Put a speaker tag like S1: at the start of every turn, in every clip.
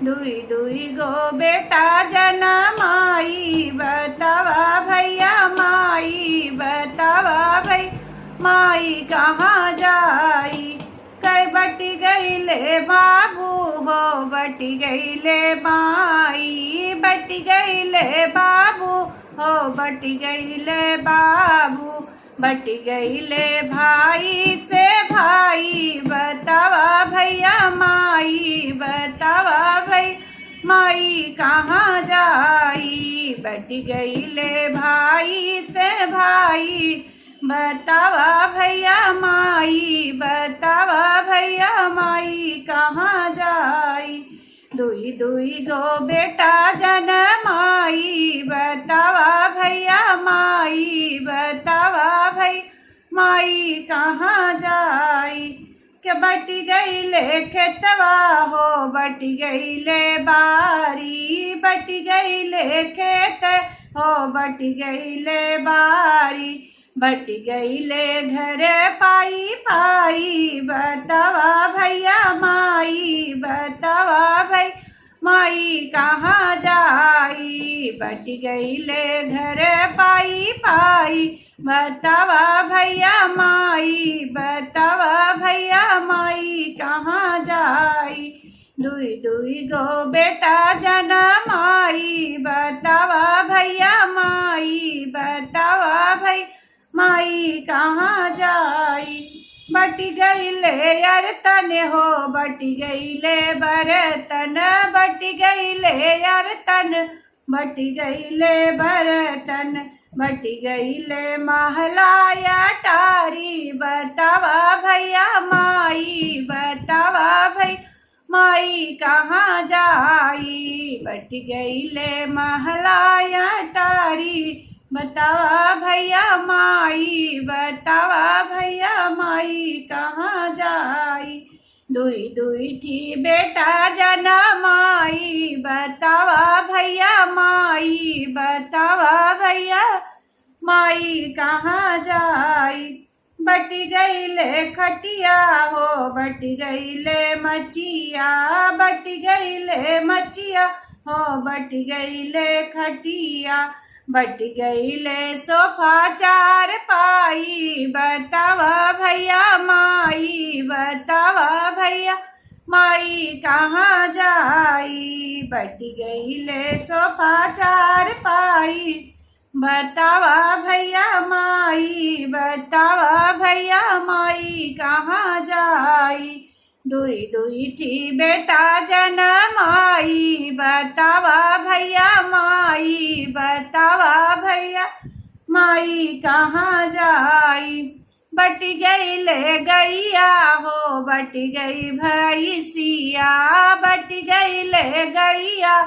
S1: दुई दुई गो बेटा जनमाई, बतावा भैया माई, बतावा भाई माई कहाँ जाई। कई बटी गईले बाबू हो, बटी गईले माई, बटी गईले बाबू हो, बटी गईले बाबू, बटी गईले भाई से भाई, बतावा भैया माई, बतावा भाई माई कहाँ जाई। बटी गईले भाई से भाई, बतावा भैया माई, बतावा भैया माई कहाँ जाई। दुई दुई गो बेटा जनमाई, बतावा भैया माई, बतावा भाई माई कहाँ जाई। के बटी गईले खेतवा हो, बटी गईले बारी, बटी गईले खेत हो, बटी गईले बारी, बटी गईले घर पाई पाई, बतावा भैया माई, बतावा भाई माई कहाँ जाई। बटी गईले घर पाई पाई, बतावा भैया माई, बतावा भैया माई कहाँ जाई। दुई दुई गो बेटा जनमाई, बतावा भैया माई, बतावा भाई माई कहाँ जाई। बटी गईले अरतन हो, बटी गईले बरतन, बटी गईले अरतन, बटी गईले बरतन, बटी गईले महलाया टारी, बतावा भैया माई, बतावा भाई माई कहाँ जाई। बटी गईले महलाया टारी, बतावा भैया माई, बतावा भैया माई कहाँ जाई। दुई दुई थी बेटा जनमाई, बतावा भैया माई, बतावा भैया माई कहाँ जाई। बटी गईले खटिया हो, बटी गईले मचिया, बटी गईले मचिया हो, बटी गईले खटिया, बटी गईले सोफा चार पाई, बतावा भैया माई, बतावा भैया माई कहाँ जाई। बटी गईले सोफा चार पाई, बतावा भैया माई, बतावा भैया माई कहाँ जाई। दुई दुई थी बेटा जनमाई, बतावा भैया माई, बतावा भैया माई कहाँ जाई। बटी गईले गैया हो, बटी गई भैंसिया, बटी गईले गैया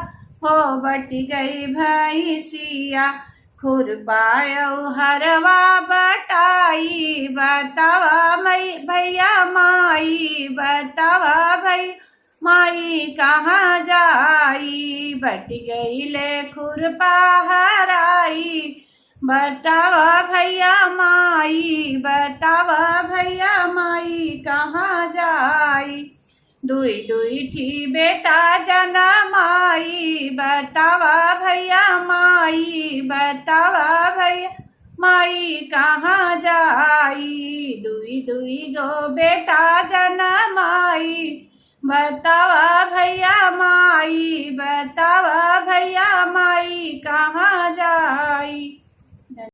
S1: हो, बटी गई भैंसिया, खुरपायो हरवा बटाई, बतावा मई भैया माई, बतावा भाई माई कहाँ जाई। बटी गईले खुरपा हराई, बतावा भैया माई, बतावा भैया माई कहाँ जाई। दुई दुई थी बेटा जनमाई, बतावा भैया माई, बतावा भैया माई कहाँ जाई। दुई दुई गो बेटा जनमाई, बतावा भैया माई, बतावा भैया माई कहाँ